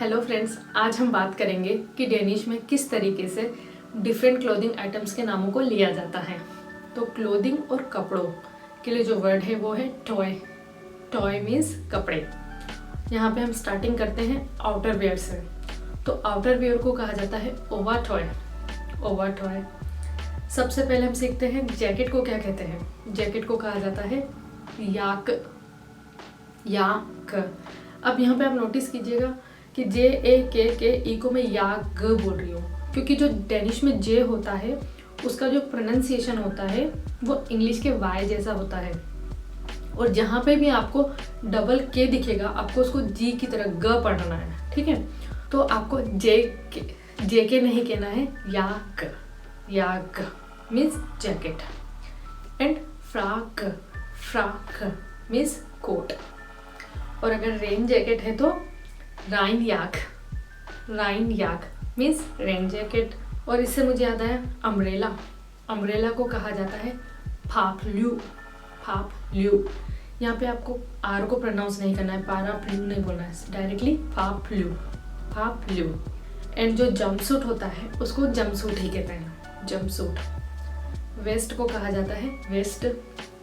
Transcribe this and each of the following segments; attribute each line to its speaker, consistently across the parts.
Speaker 1: Hello friends, आज हम बात करेंगे कि डेनिश में किस तरीके से डिफरेंट क्लोथिंग आइटम्स के नामों को लिया जाता है। तो क्लोथिंग और कपड़ों के लिए जो वर्ड है वो है टॉय। टॉय मीन्स कपड़े। यहाँ पे हम स्टार्टिंग करते हैं आउटर वेयर से। तो आउटर वेयर को कहा जाता है ओवर टॉय। Over toy. सबसे पहले हम सीखते हैं जैकेट को क्या कहते हैं। जैकेट को कहा जाता है याक। याक। अब यहाँ पे आप नोटिस कीजिएगा कि जे ए के ई को मैं याग बोल रही हूँ, क्योंकि जो डेनिश में जे होता है उसका जो प्रोनाउंसिएशन होता है वो इंग्लिश के वाई जैसा होता है। और जहाँ पे भी आपको डबल के दिखेगा आपको उसको जी की तरह ग पढ़ना है, ठीक है। तो आपको जे के नहीं कहना है, याक। याक मीन्स जैकेट। एंड फ्राक। फ्राक मीन्स कोट। और अगर रेन जैकेट है तो राइन याक। राइन याक मीन्स रेन जैकेट। और इससे मुझे याद आया अम्ब्रेला। अम्ब्रेला को कहा जाता है फापल्यू। फापल्यू। यहाँ पे आपको आर को प्रोनाउंस नहीं करना है, पाराप्ल्यू नहीं बोलना है, डायरेक्टली फापल्यू। फापल्यू। एंड जो जंपसूट होता है उसको जंपसूट ही कहते हैं, जंपसूट। वेस्ट को कहा जाता है वेस्ट।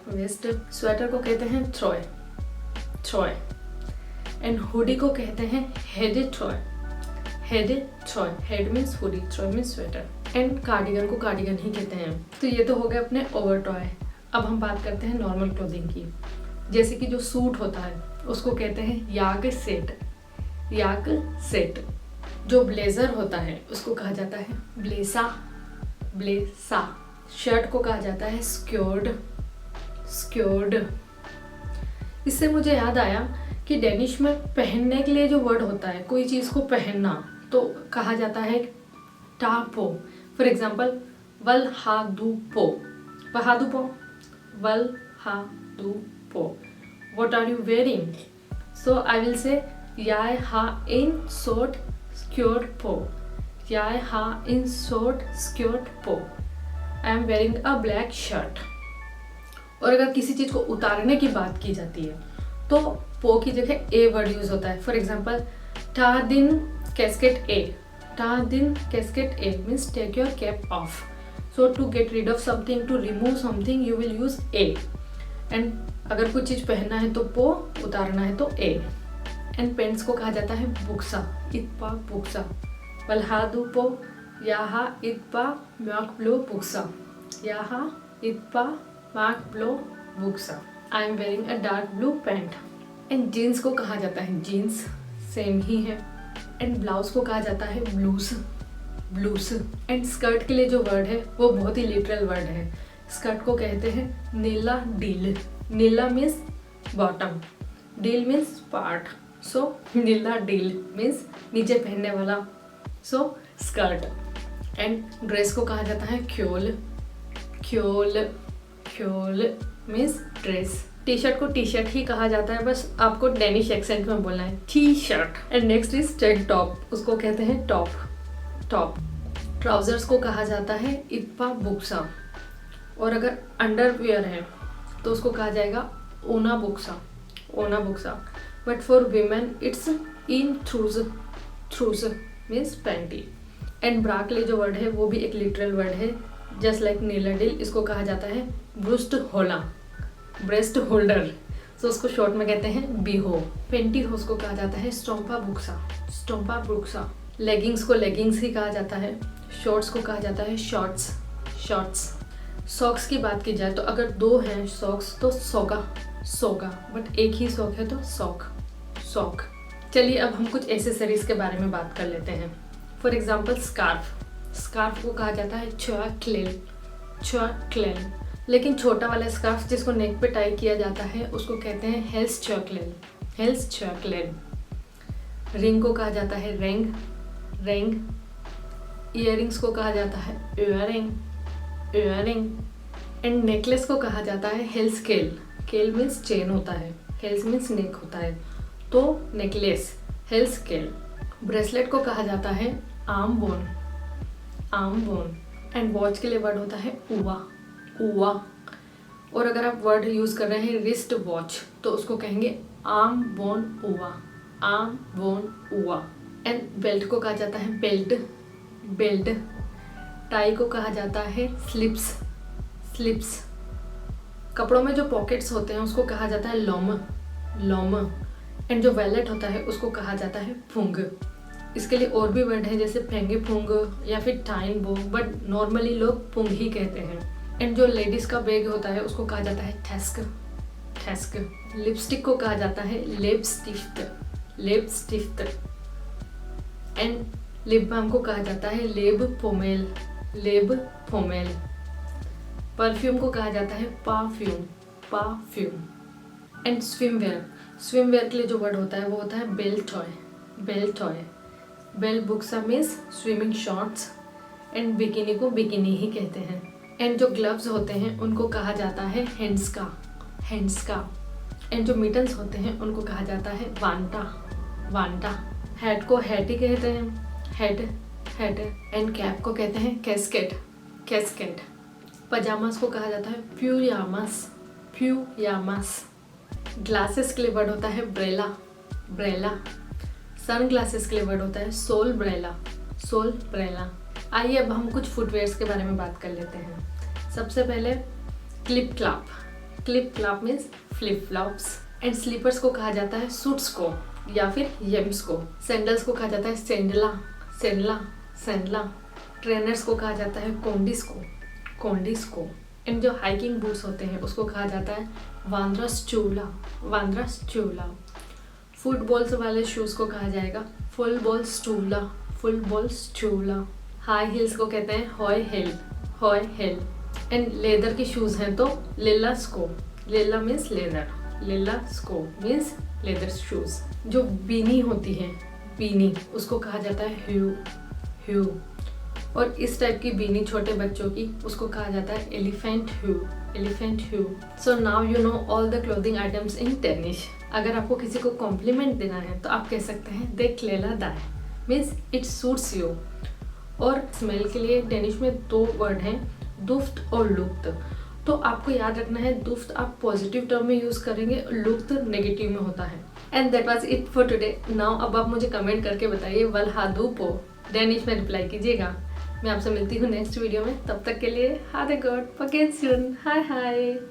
Speaker 1: वेस्ट। स्वेटर को कहते हैं थ्रोय। थ्रोय। एंड हुडी को कहते हैं हेड थ्रोय। हेड थ्रोय। हेड मीन्स हुडी, थ्रोय मीन्स स्वेटर। एंड कार्डिगन को कार्डिगन ही कहते हैं। तो ये तो हो गए अपने ओवर टॉय। अब हम बात करते हैं नॉर्मल क्लोथिंग की। जैसे कि जो सूट होता है उसको कहते हैं याक सेट। याक सेट। जो ब्लेजर होता है उसको कहा जाता है ब्लेसा। ब्लेसा। शर्ट को कहा जाता है स्क्योर्ड। स्क्योर्ड। इससे मुझे याद आया कि डेनिश में पहनने के लिए जो वर्ड होता है, कोई चीज़ को पहनना, तो कहा जाता है टापो। फॉर एग्जाम्पल वल हा दू पो। वहा दू पो। वल हा दू पो। What are you wearing? So I will say याय हा इन शॉर्ट स्क्योर्ट पो। याय हा इन शॉर्ट स्क्योर्ट पो। आई am wearing a black shirt. और अगर किसी चीज़ को उतारने की बात की जाती है तो पो की जगह ए वर्ड यूज होता है। फॉर एग्जाम्पल टा दिन कैस्केट ए। टा दिन कैस्केट ए means take your cap off. So to get rid of something, to remove something, you will use ए। एंड अगर कुछ चीज़ पहनना है तो पो, उतारना है तो ए। एंड पेंट्स को कहा जाता है बुक्सा। इतपा बुक्सा। वलहादू पो याहा इतपा म्याक ब्लो बुक्सा। याहा इतपा म्याक ब्लो बुक्सा। I am wearing a dark blue pant. And jeans को कहा जाता है जीन्स, सेम ही है। एंड ब्लाउज को कहा जाता है ब्लूज। ब्लूज। एंड स्कर्ट के लिए जो वर्ड है वो बहुत ही लिटरल वर्ड है। स्कर्ट को कहते हैं नीला डील। नीला मीन्स बॉटम, डील मीन्स पार्ट। सो नीला डील मीन्स नीचे पहनने वाला, सो स्कर्ट। एंड ड्रेस को कहा जाता है ख्योल। ख्योल। ख्योल मीन्स ड्रेस। टी शर्ट को टी शर्ट ही कहा जाता है, बस आपको डेनिश एक्सेंट में बोलना है T shirt. And next is tank top, उसको कहते हैं टॉप। टॉप। ट्राउजर्स को कहा जाता है इप्पा बुक्सा। और अगर अंडरवियर है तो उसको कहा जाएगा ओना बुक्सा। ओना बुक्सा। बट फॉर वीमेन इट्स इन थ्रूज। थ्रूज मीन्स पैंटी। एंड ब्रा के लिए जो वर्ड है वो भी एक लिटरल वर्ड है, जस्ट लाइक नीलाडिल। इसको कहा जाता है ब्रूस्ट होला। Breast holder. सो उसको शॉर्ट में कहते हैं बीहो। पेंटी होस को कहा जाता है स्टोम्पा बुक्सा। स्टोम्पा बुक्सा। लेगिंग्स को लेगिंग्स ही कहा जाता है। शॉर्ट्स को कहा जाता है शॉर्ट्स। शॉर्ट्स। सॉक्स की बात की जाए तो अगर दो हैं सॉक्स तो सोगा। सोगा। बट एक ही सॉक है तो सॉक। सॉक। चलिए अब हम कुछ एसेसरीज के बारे में बात कर लेते हैं। For example scarf. स्कार्फ को कहा जाता है छुआ क्लेल। छुआ क्लेल। लेकिन छोटा वाला स्कार्फ जिसको नेक पे टाई किया जाता है उसको कहते हैं हेल्स चॉकलेल। हेल्स चॉकलेल। रिंग को कहा जाता है रेंग। रेंग। इयररिंग्स को कहा जाता है इयरिंग। इयरिंग। एंड नेकलेस को कहा जाता है हेल्स केल। केल मीन्स चेन होता है, हेल्स मीन्स नेक होता है, तो नेकलेस हेल्स केल। ब्रेसलेट को कहा जाता है arm bone. Arm bone. And watch के लिए वर्ड होता है उवा। उवा। और अगर आप वर्ड यूज़ कर रहे हैं रिस्ट वॉच तो उसको कहेंगे आर्म बोन उवा। आर्म बोन उवा। एंड बेल्ट को कहा जाता है बेल्ट, बेल्ट। टाई को कहा जाता है स्लिप्स, स्लिप्स। कपड़ों में जो पॉकेट्स होते हैं उसको कहा जाता है लॉम, लॉम। एंड जो वैलेट होता है उसको कहा जाता है फुंग। इसके लिए और भी वर्ड है जैसे फेंगे फुंग या फिर टाइन बो, बट नॉर्मली लोग फुंग ही कहते हैं। एंड जो लेडीज का बैग होता है उसको कहा जाता है ठेस्क, ठेस्क। लिपस्टिक को कहा जाता है लिपस्टिफ्ट, लिपस्टिफ्ट। एंड लिप बाम को कहा जाता है लेब पोमेल, लेब पोमेल। परफ्यूम को कहा जाता है perfume, perfume. And swimwear, swimwear के लिए जो वर्ड होता है वो होता है बेल टॉय, बेल टॉय। बेल बुक्सा means swimming shorts. And bikini को बिकिनी ही कहते हैं। एंड जो ग्लव्स होते हैं उनको कहा जाता है हैंड्स का, हैंड्स का। एंड जो मिटन्स होते हैं उनको कहा जाता है वांटा, वांटा। हैट को हैट ही कहते हैं, हेड, हेड। एंड कैप को कहते हैं कैस्केट, कैस्केट। पजामास को कहा जाता है प्यूयामास, प्यूयामास। ग्लासेस के लिए वर्ड होता है ब्रेला, ब्रेला। सन ग्लासेस के लिए वर्ड होता है सोल ब्रेला, सोल ब्रेला। आइए अब हम कुछ फुटवेयर्स के बारे में बात कर लेते हैं। सबसे पहले क्लिप क्लॉप, क्लिप क्लॉप means flip flops. And slippers को कहा जाता है सूट्स को या फिर येम्स को। सैंडल्स को कहा जाता है सेंडला, सेंडला, सेंडला। ट्रेनर्स को कहा जाता है कोंडिस को, कोंडिस को। एंड जो हाइकिंग बूट्स होते हैं उसको कहा जाता है वांद्रास्चूला, वांद्रास्चूला। फुटबॉल्स वाले शूज़ को कहा जाएगा फुल बॉल स्टूला, फुल बॉल स्टूला। हाई हील्स को कहते हैं हॉय हिल, हॉय हिल। एंड लेदर के शूज़ हैं तो लेला स्को, लेला मीन्स लेदर, लेला स्को मीन्स लेदर शूज़। जो बीनी होती है, बीनी, उसको कहा जाता है ह्यू, ह्यू। और इस टाइप की बीनी छोटे बच्चों की उसको कहा जाता है एलिफेंट ह्यू, एलिफेंट ह्यू। So now you know all the clothing items in Danish. अगर आपको किसी को कॉम्प्लीमेंट देना है तो आप कह सकते हैं दे क्लेला दाय, मीन्स इट सूट्स यू। और स्मेल के लिए डेनिश में दो वर्ड हैं, दुफ्त और लुफ्त। तो आपको याद रखना है दुफ्त आप पॉजिटिव टर्म में यूज़ करेंगे, लुफ्त नेगेटिव में होता है। And that was it for today. Now अब आप मुझे कमेंट करके बताइए वल हादू पो, डेनिश में रिप्लाई कीजिएगा। मैं आपसे मिलती हूँ नेक्स्ट वीडियो में, तब तक के लिए हादे गॉड पकेन सून, हाय हाय।